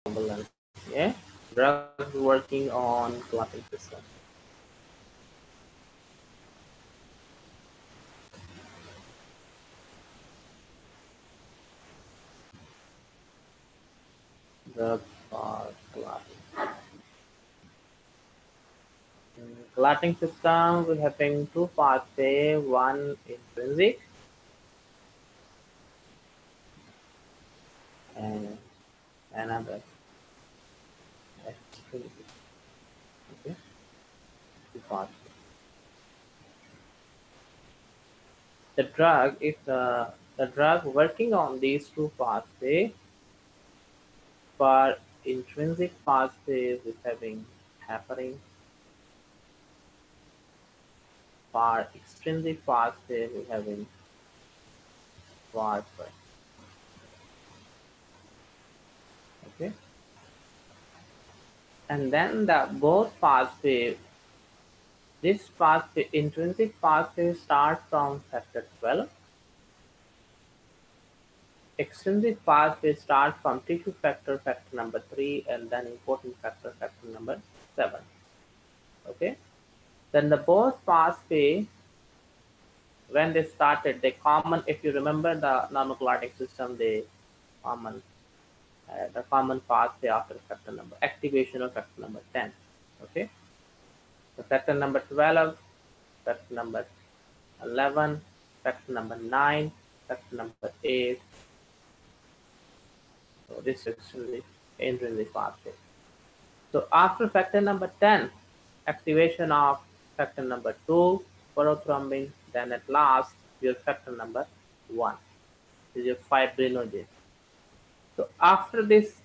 Anticoagulant. Yeah, drugs working on clotting system. Drugs for clotting. Clotting system will having two pathways, one intrinsic and another extrinsic. Okay, two pathways. The drug, if the drug working on these two pathways, for intrinsic pathways is having heparin, for extrinsic pathways is having warfarin. Okay, and then the both pathway, this pathway, intrinsic pathway starts from factor 12. Extrinsic pathway starts from tissue factor, factor number 3, and then important factor, factor number 7. Okay, then the both pathway, when they started, they common, if you remember the normoclotting system, they common, the common pathway after factor number, activation of factor number 10. Okay, so factor number 12, factor number 11, factor number 9, factor number 8. So this is the intrinsic pathway. So after factor number 10, activation of factor number 2, prothrombin, then at last your factor number 1 is your fibrinogen. So after this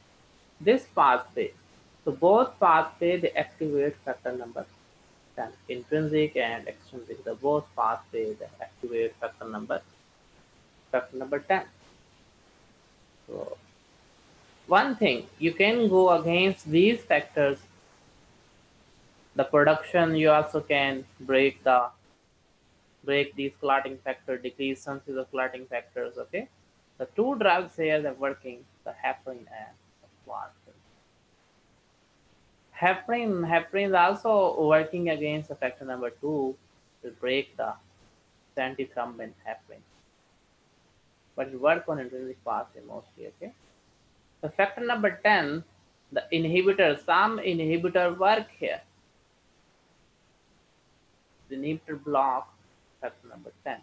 pathway, so both pathway they activate factor number 10, intrinsic and extrinsic. The both pathway they activate factor number 10. So one thing, you can go against these factors, the production, you also can break these clotting factor, decrease some of the clotting factors. Okay, the two drugs here that are working, the heparin and the warfarin. Heparin is also working against the factor number 2 to break the antithrombin heparin, but it works on intrinsic pathway mostly. Okay, the factor number 10, the inhibitor, some inhibitor work here. The inhibitor block factor number 10.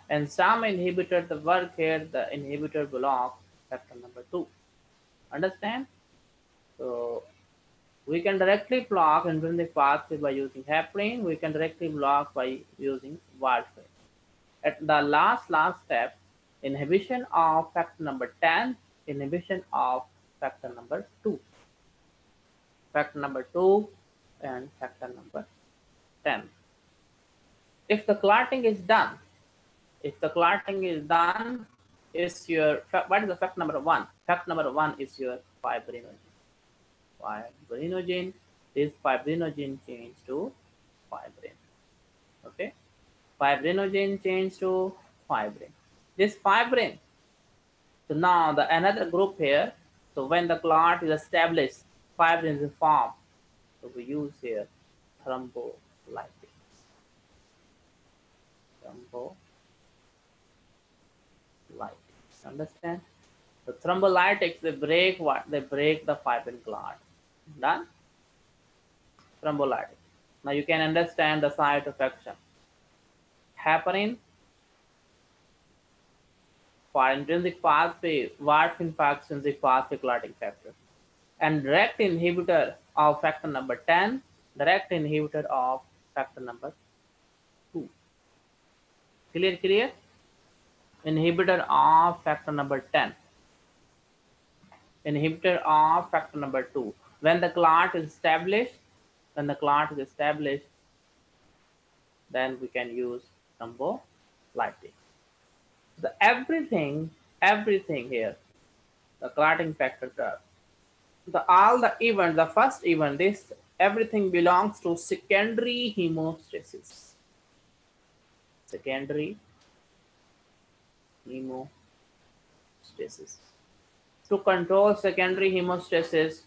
And some inhibitor the work here, the inhibitor block factor number 2. Understand? So we can directly block intrinsic pathway by using heparin. We can directly block by using warfarin. At the last step, inhibition of factor number 10, inhibition of factor number 2. Factor number 2 and factor number 10. If the clotting is done, is your, what is the fact number 1? Fact number 1 is your fibrinogen. This fibrinogen change to fibrin. Okay, fibrinogen change to fibrin. This fibrin, so now the another group here. So when the clot is established, fibrin is formed. So we use here thrombolytics. Understand? The thrombolytics, they break what? They break the fibrin clot. Done? Thrombolytics. Now you can understand the site of action. Heparin for intrinsic pathway, warfarin for extrinsic pathway clotting factor. And direct inhibitor of factor number 10, direct inhibitor of factor number 2. Clear? Inhibitor of factor number 10. Inhibitor of factor number 2. When the clot is established, then we can use thrombolytic. The everything here, the clotting factor drug, the first event, this everything belongs to secondary hemostasis. Secondary hemostasis. to control secondary hemostasis,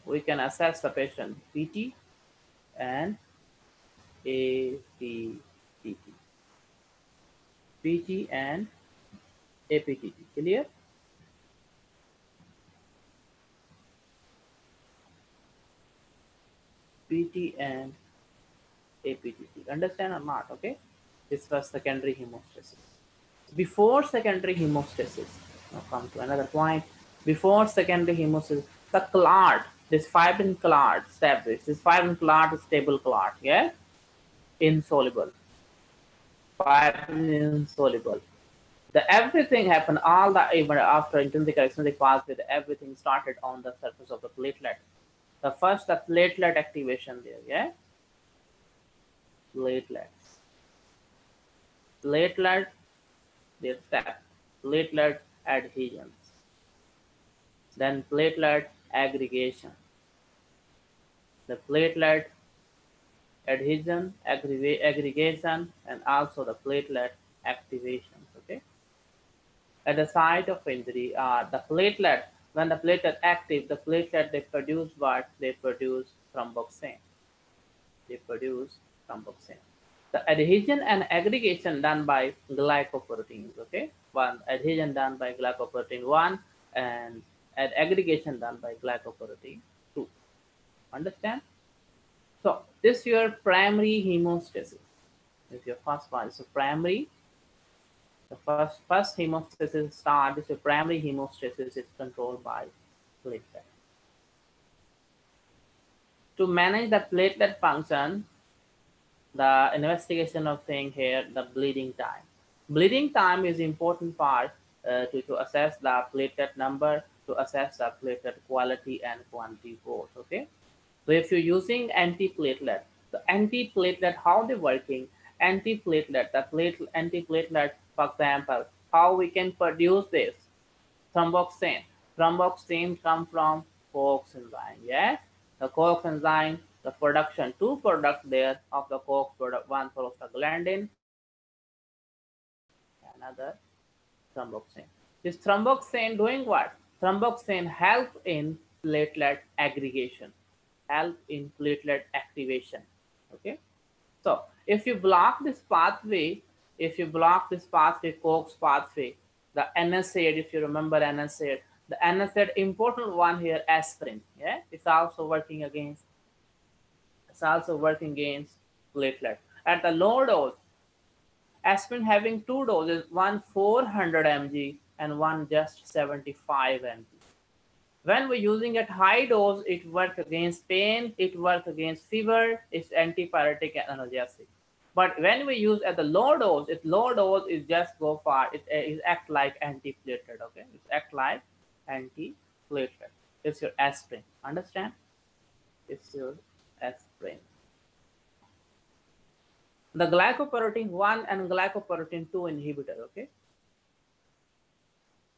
we can assess the patient PT and APTT. PT and APTT. Clear? PT and APTT. Understand or not? Okay. This was secondary hemostasis. Before secondary hemostasis, now come to another point. Before secondary hemostasis, the clot, this fibrin clot established. This fibrin clot is stable clot, yeah, insoluble. Fibrin insoluble. The everything happened, all the even after intrinsic or extrinsic pathway, everything started on the surface of the platelet. The first, the platelet activation there, yeah. Platelets. Platelet, their step. Platelet adhesions. Then platelet aggregation. The platelet adhesion, aggregation, and also the platelet activations. Okay. At the site of injury, the platelet, when the platelet active, the platelet, they produce what? They produce thromboxane. They produce thromboxane. The adhesion and aggregation done by glycoproteins. Okay, one adhesion done by glycoprotein 1 and aggregation done by glycoprotein 2. Understand? So this is your primary hemostasis. This is your first one. So primary, the first hemostasis start. This is your primary hemostasis is controlled by platelet. To manage the platelet function, the investigation of thing here, the bleeding time. Bleeding time is important part to assess the platelet number, to assess the platelet quality and quantity both. Okay. So if you're using antiplatelet, the antiplatelet, how they working? Antiplatelet, the antiplatelet, for example, how we can produce this? Thromboxane. Thromboxane come from COX enzyme. Yeah, the COX enzyme, the production, two products there of the COX product, one prostaglandin, another thromboxane. This thromboxane doing what? Thromboxane help in platelet aggregation, help in platelet activation. Okay. So if you block this pathway, COX pathway, the NSAID, if you remember NSAID, the NSAID important one here, aspirin. Yeah, it's also working against platelet. At the low dose, aspirin having two doses, one 400 mg and one just 75 mg. When we're using at high dose, it works against pain, it works against fever, it's antipyretic and analgesic. But when we use at the low dose, it just go far. It act like antiplatelet. Okay, it act like antiplatelet. It's your aspirin. Understand? It's your aspirin. The glycoprotein 1 and glycoprotein 2 inhibitor. Okay.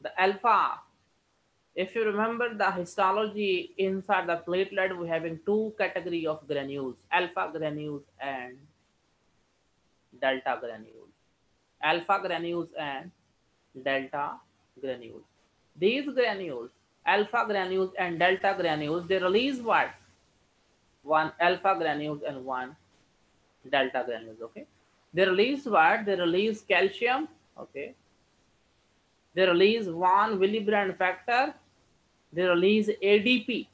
The alpha. If you remember the histology inside the platelet, we're having two category of granules, alpha granules and delta granules. Alpha granules and delta granules. These granules, alpha granules and delta granules, they release what? One alpha granules and one delta granules, okay? They release what? They release calcium, okay? They release one Willebrand factor. They release ADP.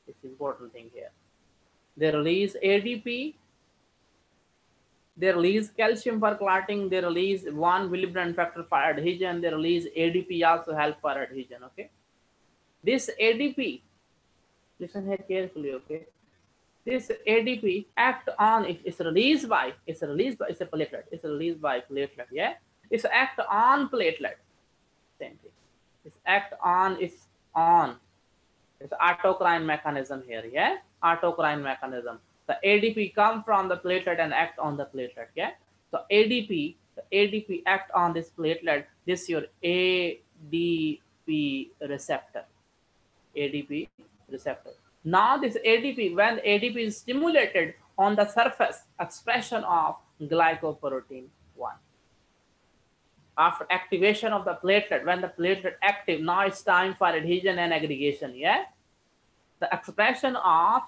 It's important thing here. They release ADP. They release calcium for clotting. They release one Willebrand factor for adhesion. They release ADP also help for adhesion. Okay. This ADP, listen here carefully. Okay. This ADP act on, it's released by a platelet. It's released by platelet. Yeah. It's act on platelet. Same thing. It's act on. It's on. It's autocrine mechanism here. Yeah. Autocrine mechanism. The ADP come from the platelet and act on the platelet. Yeah. So the ADP act on this platelet. This is your ADP receptor. ADP receptor. Now this ADP, when ADP is stimulated on the surface, expression of glycoprotein 1. After activation of the platelet, when the platelet active, now it's time for adhesion and aggregation. Yeah, the expression of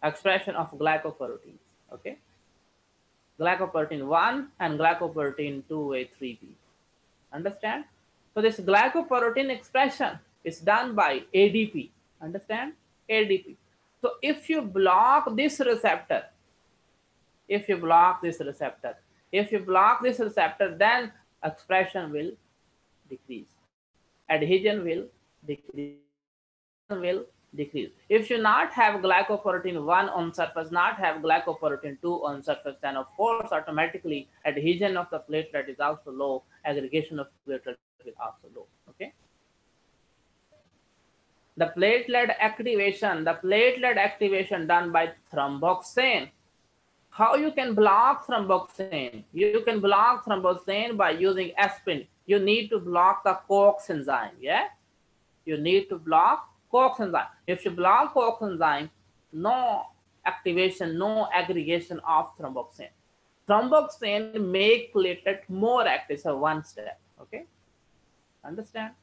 glycoproteins. Okay, glycoprotein 1 and glycoprotein 2A3B. Understand? So this glycoprotein expression is done by ADP. Understand? ADP. So if you block this receptor, if you block this receptor, then expression will decrease, adhesion will decrease, will decrease. If you not have glycoprotein 1 on surface, not have glycoprotein 2 on surface, then of course automatically adhesion of the platelet is also low, aggregation of platelet will also low. Okay. The platelet activation done by thromboxane. How you can block thromboxane? You can block thromboxane by using aspirin. You need to block the COX enzyme. Yeah, you need to block COX enzyme. If you block COX enzyme, no activation, no aggregation of thromboxane. Thromboxane make platelet more active. So one step. Okay, understand?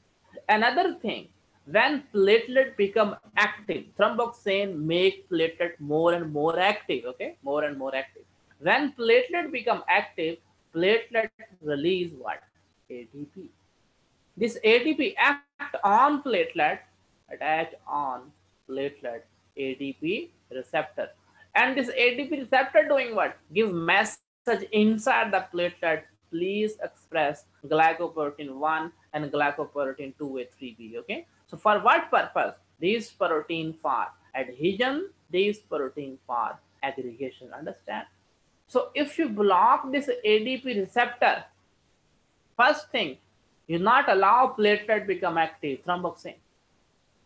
Another thing, when platelet become active, thromboxane make platelet more and more active. Okay, more and more active. When platelet become active, platelet release what? ADP. This ADP act on platelet, attach on platelet ADP receptor. And this ADP receptor doing what? Give message inside the platelet, please express glycoprotein 1 and glycoprotein 2A3B. Okay. So for what purpose? These protein for adhesion, these protein for aggregation. Understand? So if you block this ADP receptor, first thing, you not allow platelet become active, thromboxane.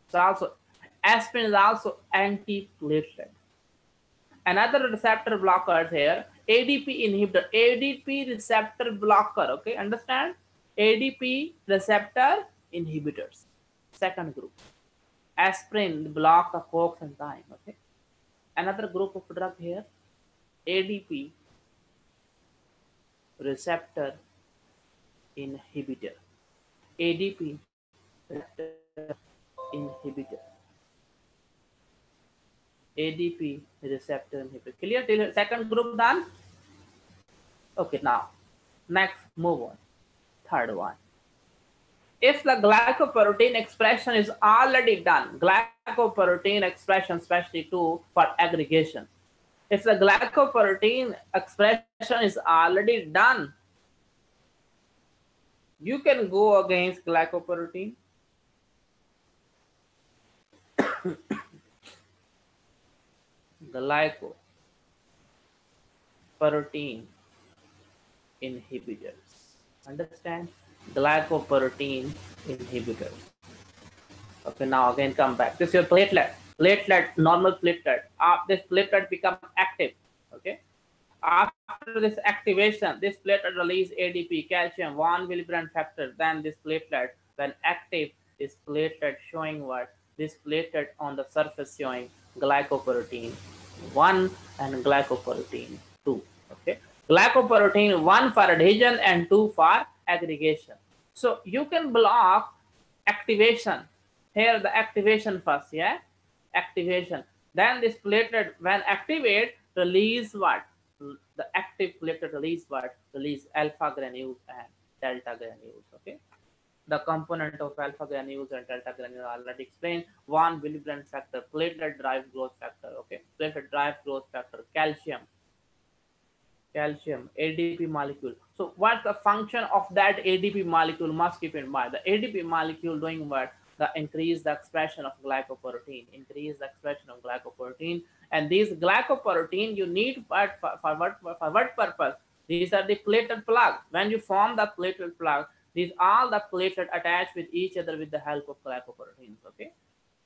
So also, aspirin is also anti-platelet. Another receptor blockers here, ADP inhibitor, ADP receptor blocker. Okay, understand? ADP receptor inhibitors. Second group, aspirin block the COX enzyme. Okay, another group of drug here, ADP receptor inhibitor. ADP receptor inhibitor. ADP receptor inhibitor. Clear till second group done? Okay, now next move on. Third one. If the glycoprotein expression is already done, glycoprotein expression especially too for aggregation. If the glycoprotein expression is already done, you can go against glycoprotein. Glycoprotein inhibitors. Understand? Glycoprotein inhibitors. Okay, now again come back. This is your platelet. Platelet, normal platelet. This platelet become active. Okay. After this activation, this platelet release ADP, calcium, 1 Willebrand factor. Then this platelet, when active, this platelet showing what? This platelet on the surface showing glycoprotein 1 and glycoprotein 2. Okay. Glycoprotein 1 for adhesion and 2 for aggregation. So you can block activation. Here the activation first, yeah? Activation. Then this platelet, when activate, release what? The active platelet release what? Release alpha granules and delta granules, okay? The component of alpha granules and delta granules already explained. 1 Willebrand factor, platelet-derived growth factor, okay? Platelet-derived growth factor, calcium, ADP molecule. So what's the function of that ADP molecule? Must keep in mind. The ADP molecule doing what? The increase the expression of glycoprotein, and these glycoprotein you need for what purpose? These are the platelet plug. When you form the platelet plug, these all the platelet attached with each other with the help of glycoproteins. Okay,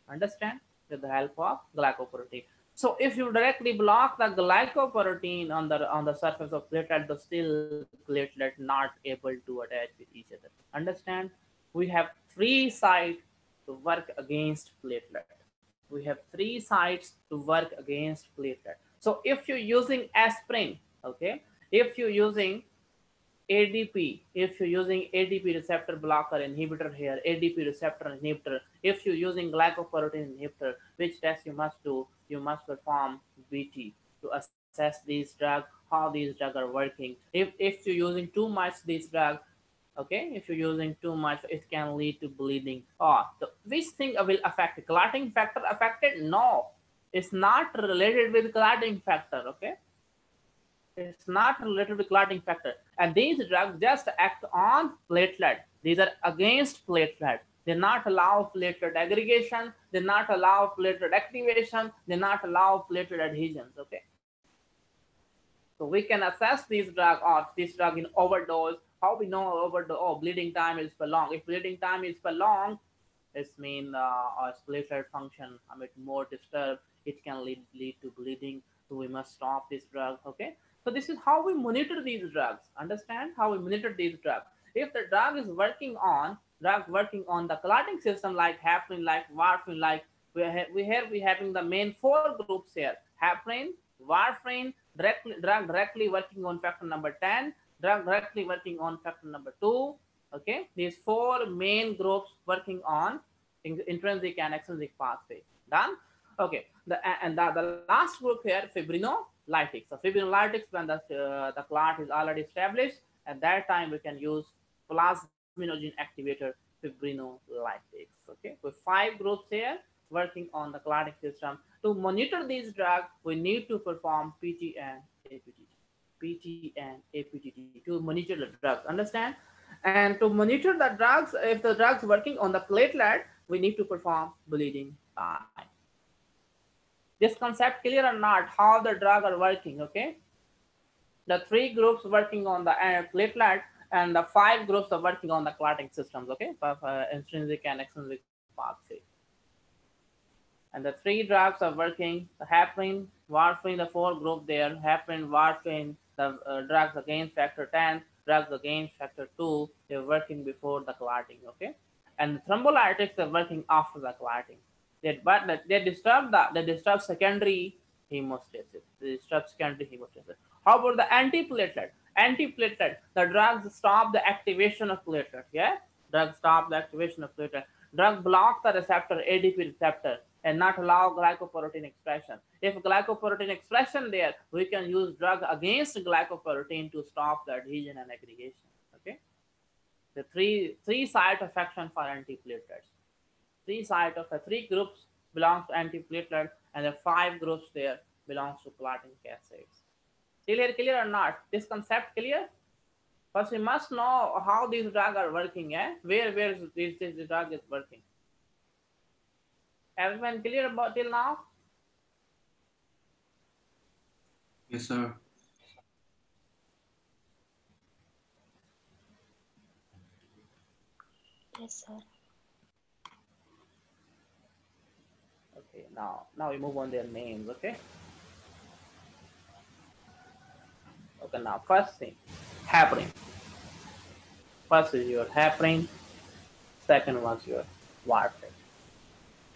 understand? With the help of glycoprotein. So if you directly block the glycoprotein on the surface of platelet, the still platelet not able to attach with each other. Understand? We have 3 sites to work against platelet. We have 3 sites to work against platelet. So if you're using aspirin, okay, If you're using ADP, if you're using ADP receptor blocker inhibitor here, ADP receptor inhibitor, if you're using glycoprotein inhibitor, which test you must do? You must perform BT to assess these drugs, how these drugs are working. If you're using too much these drugs, okay, if you're using too much, it can lead to bleeding. Oh, which thing will affect? Clotting factor affected? No, it's not related with clotting factor. Okay, it's not related to clotting factor. And these drugs just act on platelet. These are against platelet. They not allow platelet aggregation. They not allow platelet activation. They not allow platelet adhesions. Okay. So we can assess this drug or this drug in overdose. How we know overdose? Oh, bleeding time is prolonged. If bleeding time is prolonged, it's mean our platelet function a bit more disturbed. It can lead to bleeding. So we must stop this drug. Okay. So this is how we monitor these drugs. Understand how we monitor these drugs. If the drug is working on the clotting system like heparin, like warfarin, like we having the main four groups here: heparin, warfarin, directly working on factor number 10, drug directly working on factor number 2. Okay, these four main groups working on intrinsic and extrinsic pathway. Done. Okay, the last group here, fibrinolytics. So fibrinolytics, when the clot is already established, at that time we can use plasminogen activator, fibrinolytics. Okay, with five groups here working on the clotting system. To monitor these drugs, we need to perform PT and APTT. PT and APTT to monitor the drugs. Understand? And to monitor the drugs, if the drugs working on the platelet, we need to perform bleeding time. This concept clear or not? How the drug are working? Okay, the three groups working on the platelet and the five groups are working on the clotting systems. Okay, intrinsic and extrinsic pathway. And the three drugs are working: the heparin, warfarin, the four group there, heparin, warfarin, the drugs against factor 10, drugs against factor 2, they're working before the clotting. Okay, and the thrombolytics are working after the clotting. They disturb secondary hemostasis. They disturb secondary hemostasis. How about the antiplatelet? Antiplatelet, the drugs stop the activation of platelet. Yeah, drugs stop the activation of platelet. Drug block the receptor, ADP receptor, and not allow glycoprotein expression. If glycoprotein expression there, we can use drug against glycoprotein to stop the adhesion and aggregation. Okay, the three site of action for antiplatelets. Three groups belongs to antiplatelet, and the five groups there belongs to clotting cassades. Clear or not? This concept clear? First, we must know how these drugs are working. Where is this drug is working? Everyone clear about till now? Yes, sir. Yes, sir. Okay, now we move on their names. Okay, now first thing, heparin. First is your heparin. Second one's your warfarin.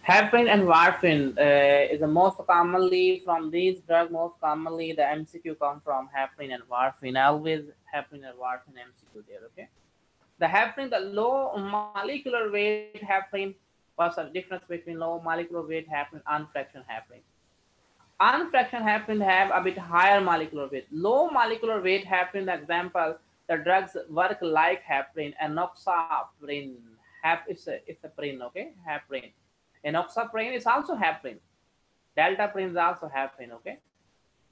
Heparin and warfarin is the most commonly from these drugs. Most commonly, the MCQ come from heparin and warfarin. Always heparin and warfarin MCQ there. Okay. The heparin, the low molecular weight heparin. What's the difference between low molecular weight heparin and unfractionated heparin? Unfractionated heparin have a bit higher molecular weight. Low molecular weight heparin, the example, the drugs work like heparin, enoxaparin. It's a parin, okay? Heparin. Enoxaparin is also heparin. Deltaparin is also heparin, okay?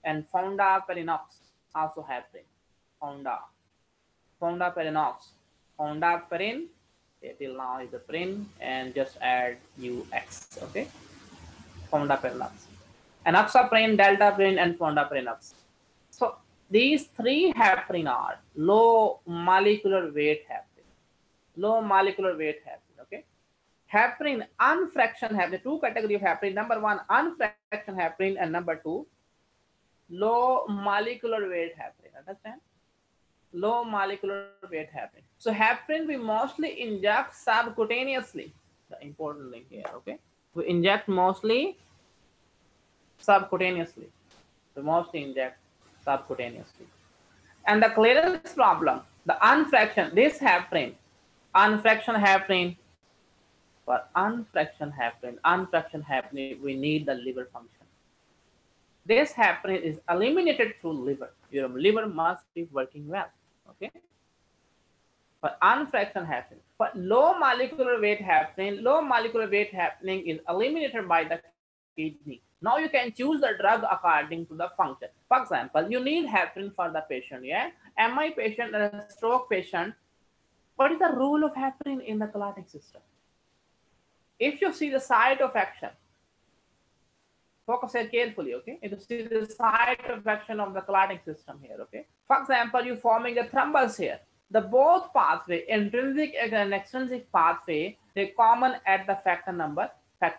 And fondaparinux also heparin. Fonda. Fondaparinox. Fondaparin, till now is a parin, and just add UX, okay? Fondaparinux. Enoxaparin, deltaparin, and fondaparinux. So these three heparin are low molecular weight heparin. Low molecular weight heparin, okay? Heparin, unfractionated heparin, two category of heparin. Number one, unfractionated heparin, and number two, low molecular weight heparin. Understand? Low molecular weight heparin. So heparin we mostly inject subcutaneously. The important thing here, okay? We inject mostly subcutaneously. We mostly inject subcutaneously. And the clearance problem, the unfraction, this heparin, for unfraction heparin, we need the liver function. This heparin is eliminated through liver. Your liver must be working well. Okay. For unfraction heparin, for low molecular weight heparin is eliminated by the kidney. Now you can choose the drug according to the function. For example, you need heparin for the patient. Yeah, MI patient and a stroke patient. What is the role of heparin in the clotting system? If you see the site of action, focus here carefully, okay? If you see the site of action of the clotting system here, okay? For example, you forming a thrombus here. The both pathway, intrinsic and extrinsic pathway, they common at the factor number 10.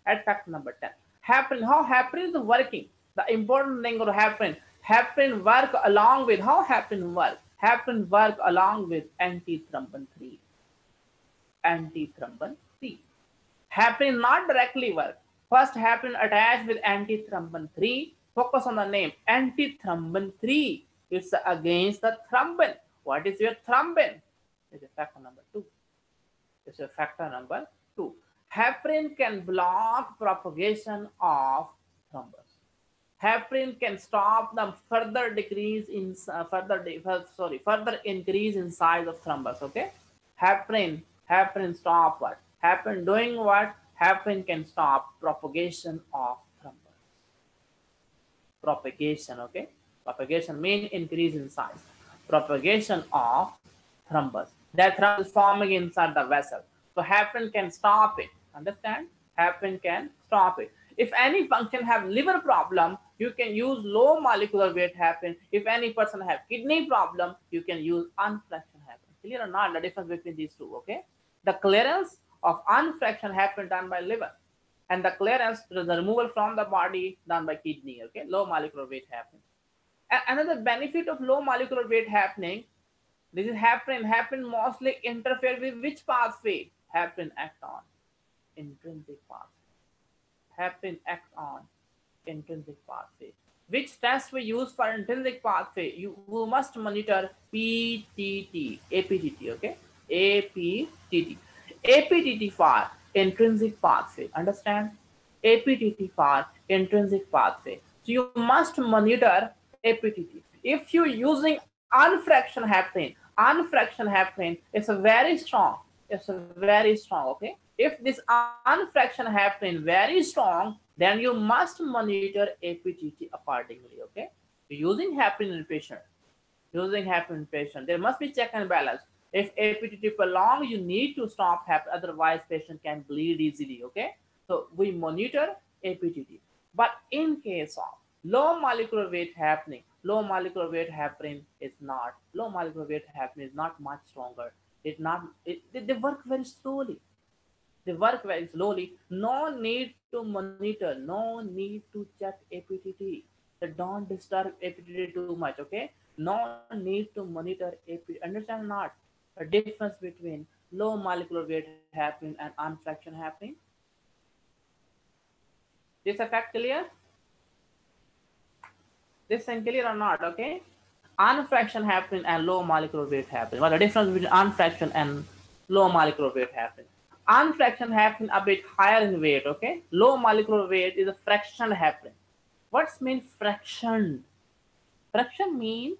At factor number 10. Heparin, how heparin is working? The important thing of heparin work along with, how heparin work? Heparin work along with antithrombin 3. Antithrombin 3. Heparin not directly work. First heparin attached with antithrombin 3. Focus on the name. Antithrombin 3. It's against the thrombin. What is your thrombin? It's a factor number 2. It's a factor number 2. Heparin can block propagation of thrombus. Heparin can stop the further increase in size of thrombus. Okay. Heparin stop what? Heparin doing what? Heparin can stop propagation of thrombus. Propagation, okay? Propagation means increase in size. Propagation of thrombus. That thrombus is forming inside the vessel. So heparin can stop it. Understand? Heparin can stop it. If any function have liver problem, you can use low molecular weight heparin. If any person have kidney problem, you can use unfraction heparin. Clear or not the difference between these two, okay? The clearance of unfraction heparin done by liver, and the clearance, the removal from the body done by kidney, okay? Low molecular weight heparin. Another benefit of low molecular weight happening, this is heparin mostly interfere with which pathway? Heparin act on intrinsic pathway. Heparin act on intrinsic pathway. Which test we use for intrinsic pathway? You must monitor PTT, APTT, okay? APTT. APTT for intrinsic pathway. Understand? APTT for intrinsic pathway. So you must monitor APTT. If you're using unfraction heparin is a very strong. It's a very strong, okay? If this unfraction heparin very strong, then you must monitor APTT accordingly, okay? Using heparin in patient, there must be check and balance. If APTT prolong, you need to stop heparin, otherwise patient can bleed easily, okay? So we monitor APTT. But in case of low molecular weight heparin is not much stronger. They work very slowly. No need to monitor, no need to check APTT. So don't disturb APTT too much, okay? No need to monitor APTT. Understand not the difference between low molecular weight heparin and unfraction heparin? This effect clear? This thing clear or not, okay? Unfraction heparin and low molecular weight heparin. What the difference between unfraction and low molecular weight heparin? Unfraction heparin a bit higher in weight, okay? Low molecular weight is a fraction heparin. What's mean fraction? Fraction means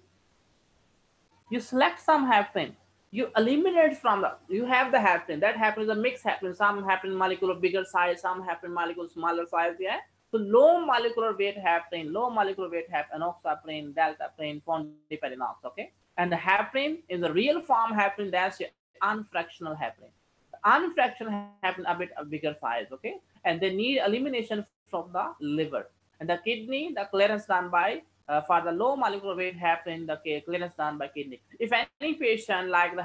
you select some heparin, you eliminate from the, you have the heparin, that heparin is a mixed heparin, some heparin molecule bigger size, some heparin molecule smaller size, yeah? So low molecular weight heparin, enoxaparin, deltaparin, fondaparinux, okay? And the heparin is the real form heparin, that's your unfractional heparin. The unfractional heparin a bit a bigger size, okay? And they need elimination from the liver. And the kidney, the clearance done by for the low molecular weight heparin, the clearance done by kidney. If any patient like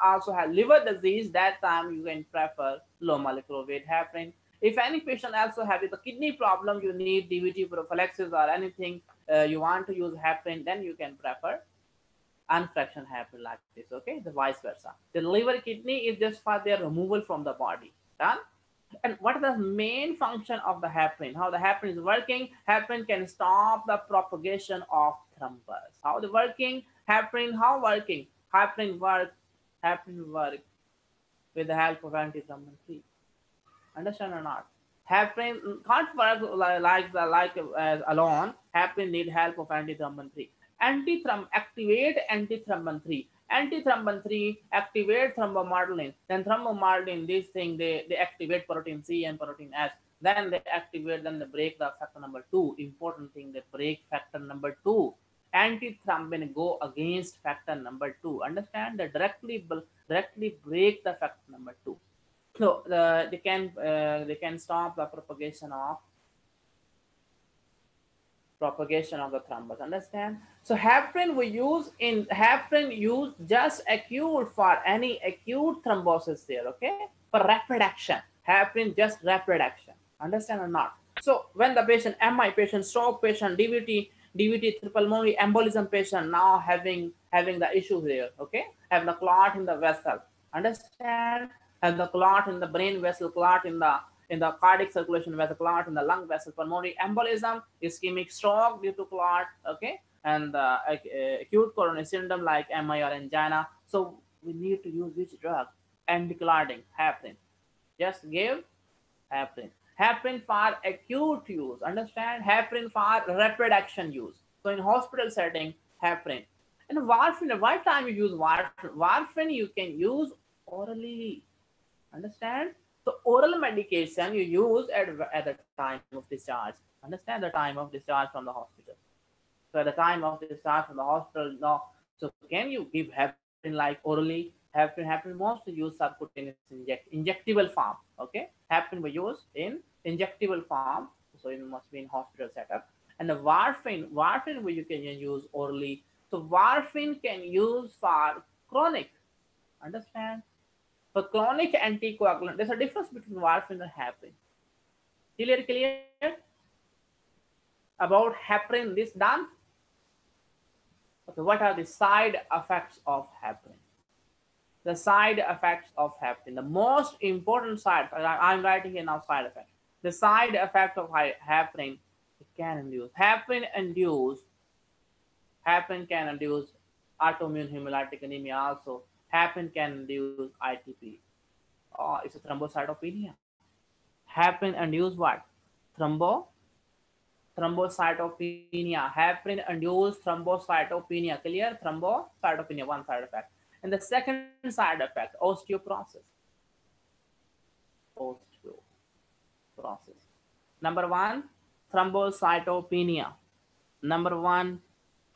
also have liver disease, that time you can prefer low molecular weight heparin. If any patient also have the kidney problem, you need DVT prophylaxis or anything, you want to use heparin, then you can prefer unfraction heparin like this, okay? The vice versa. The liver kidney is just for their removal from the body. Done? And what is the main function of the heparin? How the heparin is working? Heparin can stop the propagation of thrombus. How the working? Heparin, how working? Heparin work with the help of antithrombin 3. Understand or not? Heparin can't work like alone. Heparin need help of antithrombin 3. Activate antithrombin 3. Antithrombin 3 activate thrombomardelin. Then thrombomardelin, this thing they activate protein C and protein S. Then they activate, then they break the factor number 2. Important thing, they break factor number 2. Antithrombin go against factor number 2. Understand? They directly break the factor number 2. So they can stop the propagation of the thrombus. Understand? So heparin we use in heparin use just acute for any acute thrombosis there. Okay, for rapid action. Heparin just rapid action. Understand or not? So when the patient MI patient, stroke patient, DVT, pulmonary embolism patient now having the issue here. Okay, have the clot in the vessel. Understand? Have the clot in the brain vessel, clot in the cardiac circulation vessel, clot in the lung vessel, pulmonary embolism, ischemic stroke due to clot, okay, and acute coronary syndrome like MI or angina. So we need to use which drug? Anticoagulant, heparin. Just give heparin. Heparin for acute use. Understand? Heparin for rapid action use. So in hospital setting, heparin. And warfarin, what time you use warfarin? Warfarin you can use orally. Understand? So oral medication you use at the time of discharge. Understand? The time of discharge from the hospital. So at the time of discharge from the hospital, no. So can you give heparin like orally? Heparin mostly use subcutaneous injectable form. Okay, heparin we use in injectable form. So it must be in hospital setup. And the warfarin you can use orally. So warfarin can use for chronic. Understand? For chronic anticoagulant, there's a difference between warfarin and heparin. Clear? About heparin, this done? Okay, what are the side effects of heparin? The side effects of heparin. The most important side, I'm writing here now side effect. The side effect of heparin, it can induce. Heparin can induce autoimmune hemolytic anemia also. Heparin can induce ITP. Oh, it's a thrombocytopenia. Heparin induce what? Thrombocytopenia. Heparin induce thrombocytopenia. Clear? Thrombocytopenia, one side effect. And the second side effect, osteoporosis. Osteoporosis. Number one, thrombocytopenia. Number one,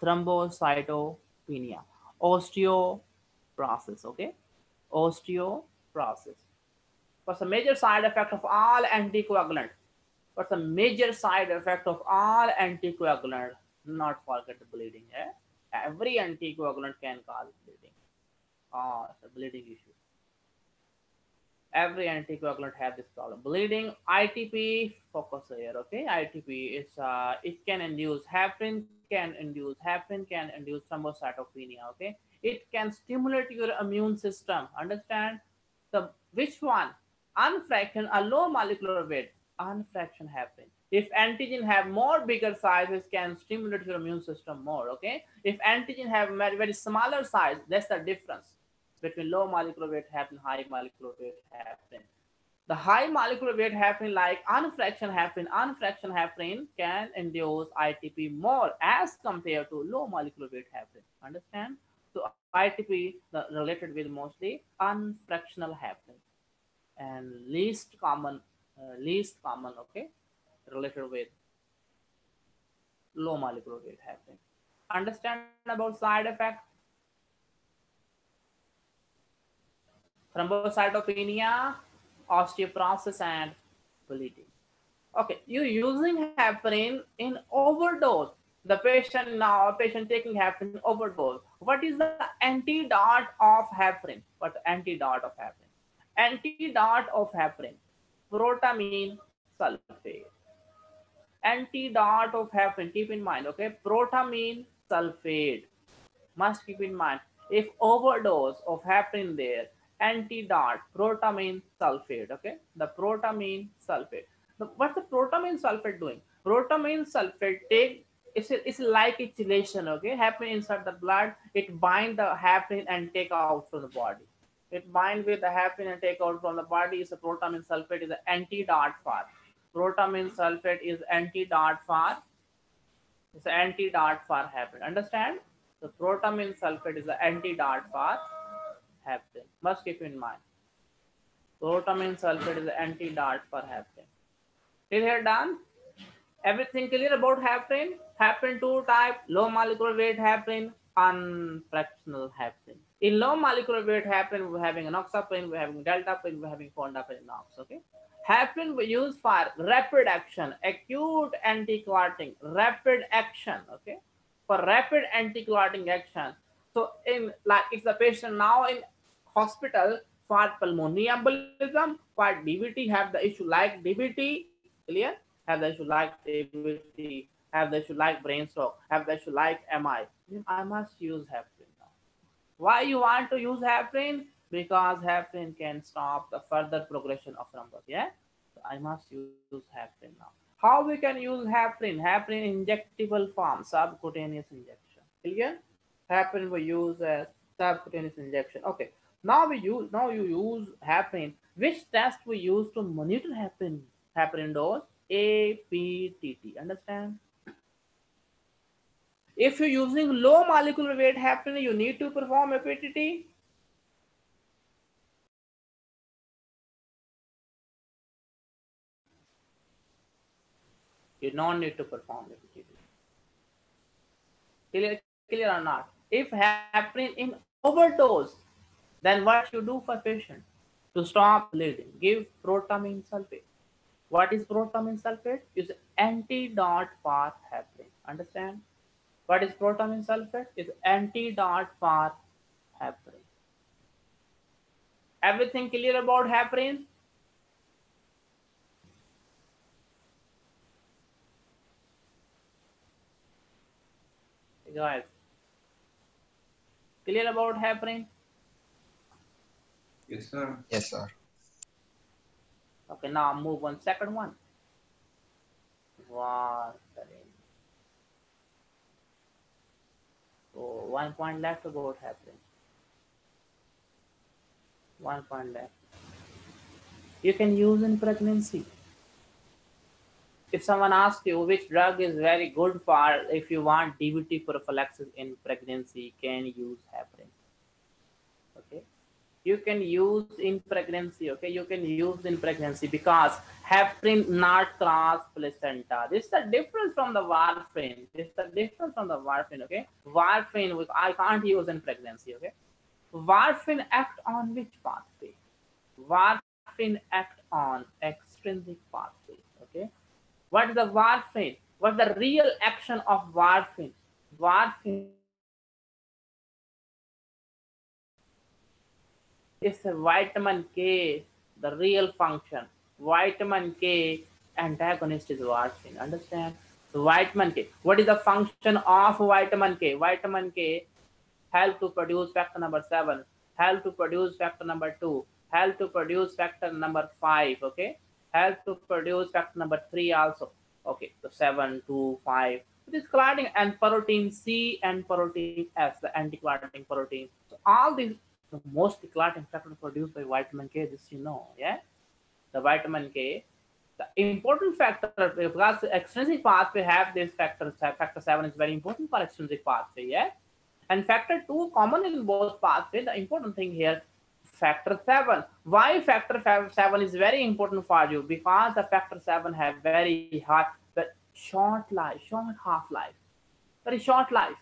thrombocytopenia. Osteoporosis. Okay? Osteoporosis. What's the major side effect of all anticoagulant? What's the major side effect of all anticoagulant? Not forget the bleeding. Eh? Every anticoagulant can cause bleeding. Oh, it's a bleeding issue. Every anticoagulant have this problem. Bleeding, ITP, focus here, okay? ITP is it can induce heparin can induce thrombocytopenia, okay? It can stimulate your immune system. Understand? So which one? Unfraction, a low molecular weight. Unfraction heparin. If antigen have more bigger sizes, can stimulate your immune system more, okay? If antigen have very smaller size, that's the difference between low molecular weight heparin, high molecular weight heparin. The high molecular weight heparin like unfraction heparin can induce ITP more as compared to low molecular weight heparin. Understand? So ITP related with mostly unfractional heparin and least common, okay, related with low molecular weight heparin. Understand about side effect? Thrombocytopenia, osteoporosis, and bleeding. Okay, you using heparin in overdose. The patient taking heparin overdose. What is the antidote of heparin? What antidote of heparin? Antidote of heparin, protamine sulfate. Antidote of heparin, keep in mind, okay, protamine sulfate. Must keep in mind, if overdose of heparin there, antidote, protamine sulfate. Okay, the protamine sulfate. What's the protamine sulfate doing? Protamine sulfate take it's like a chelation. Okay, happen inside the blood. It bind the heparin and take out from the body. It bind with the heparin and take out from the body. Is a protamine sulfate is an antidote for. Protamine sulfate is antidote for. It's an antidote for heparin. Understand? So protamine sulfate is the antidote for heparin. Must keep in mind. Protamine sulfate is the antidote for heparin. Till here done? Everything clear about heparin? Heparin two type, low molecular weight heparin and fractional heparin. In low molecular weight heparin, we're having enoxaparin, we're having deltaparin, we're having fondaparin nox. Okay. Heparin we use for rapid action, acute anticoagulant, rapid action. Okay. For rapid anticoagulant action. So in like if the patient now in hospital for pulmonary embolism, for DVT have the issue like DVT, clear? Have the issue like DVT, have the issue like brain stroke, have the issue like MI. I must use heparin now. Why you want to use heparin? Because heparin can stop the further progression of thrombus. Yeah, so I must use heparin now. How we can use heparin? Heparin injectable form, subcutaneous injection. Clear? Heparin we use as subcutaneous injection. Okay. Now you use heparin. Which test we use to monitor heparin dose? APTT. Understand? If you're using low molecular weight heparin, you need to perform APTT. You don't need to perform APTT. Clear or not? If heparin in overdose, then what you do for patient? To stop bleeding, give protamine sulfate. What is protamine sulfate? Is antidote for heparin. Understand? What is protamine sulfate? Is antidote for heparin. Everything clear about heparin? Guys, clear about heparin? Yes, sir. Yes, sir. Okay, now move on second one. Warfarin. So 1 point left about heparin. 1 point left. You can use in pregnancy. If someone asks you which drug is very good for if you want DVT prophylaxis in pregnancy, can use heparin. Okay, you can use in pregnancy. Okay, you can use in pregnancy because heparin not cross placenta. This is the difference from the warfarin. This is the difference from the warfarin. Okay, warfarin I can't use in pregnancy. Okay, warfarin act on which pathway? Warfarin act on extrinsic pathway. Okay, what is the warfarin? What's the real action of warfarin? Warfarin is a vitamin K, the real function. Vitamin K antagonist is warfarin. Understand? So vitamin K. What is the function of vitamin K? Vitamin K help to produce factor number 7, help to produce factor number 2, help to produce factor number 5. Okay, help to produce factor number 3 also. Okay, so 7, 2, 5. It is clotting and protein C and protein S, the anti-clotting protein. So all these the most clotting factor produced by vitamin K. This you know, yeah. The vitamin K, the important factor because extrinsic pathway have this factor. Factor 7 is very important for extrinsic pathway, yeah. And factor 2 common in both pathway. The important thing here, factor 7. Why factor 7 is very important for you? Because the factor 7 have very high, but short life, short half-life, very short life.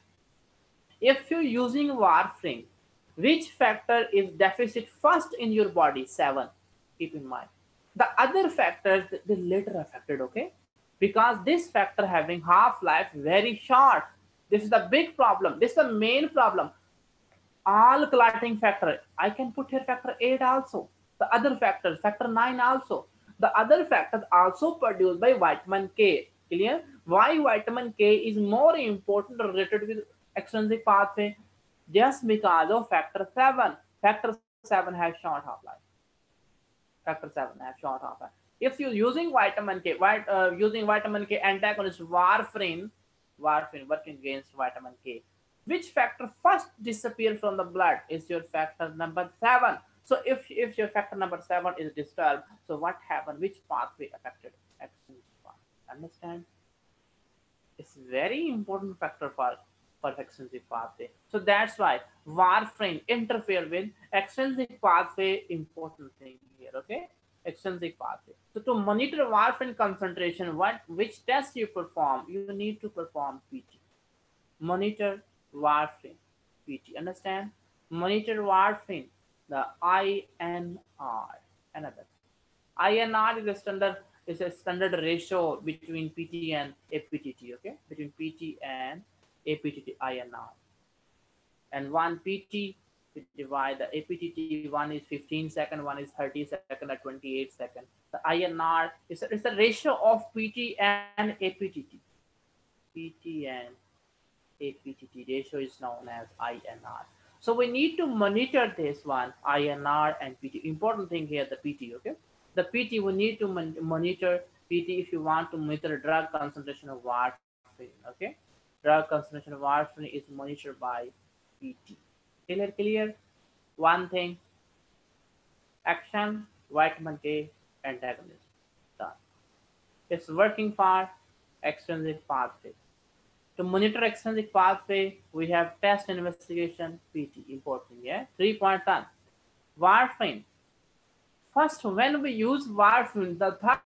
If you're using warfarin, which factor is deficit first in your body? 7. Keep in mind. The other factors, they later affected, okay? Because this factor having half-life very short. This is the big problem. This is the main problem. All clotting factor. I can put here factor 8 also. The other factors, factor 9 also. The other factors also produced by vitamin K. Clear? Why vitamin K is more important related with extrinsic pathway? Just because of factor 7. Factor 7 has short half-life. Factor 7 has short half-life. If you're using vitamin K, using vitamin K antagonist warfarin working against vitamin K, which factor first disappear from the blood is your factor number 7. So if your factor number 7 is disturbed, so what happened? Which pathway affected? Extrinsic pathway. Understand? It's very important factor for extrinsic pathway. So that's why warfarin interfere with extrinsic pathway. Important thing here, okay? Extrinsic pathway. So to monitor warfarin concentration, which test you perform? You need to perform PT. Monitor warfarin. PT. Understand? Monitor warfarin. The INR. Another. INR is a standard ratio between PT and APTT. Okay, between PT and APTT INR, and one PT we divide the APTT. One is 15 second, one is 30 second, or 28 second. The INR is the ratio of PT and APTT. PT and APTT ratio is known as INR. So we need to monitor this one, INR and PT. Important thing here, the PT, okay? The PT, we need to monitor PT if you want to monitor drug concentration of warfarin, okay? Drug concentration of warfarin is monitored by PT. Clear? One thing, action, vitamin K antagonist. Done. It's working for extrinsic pathway. To monitor extrinsic pathway, we have test investigation PT. Important, yeah? 3.1. Warfarin. First, when we use warfarin, the third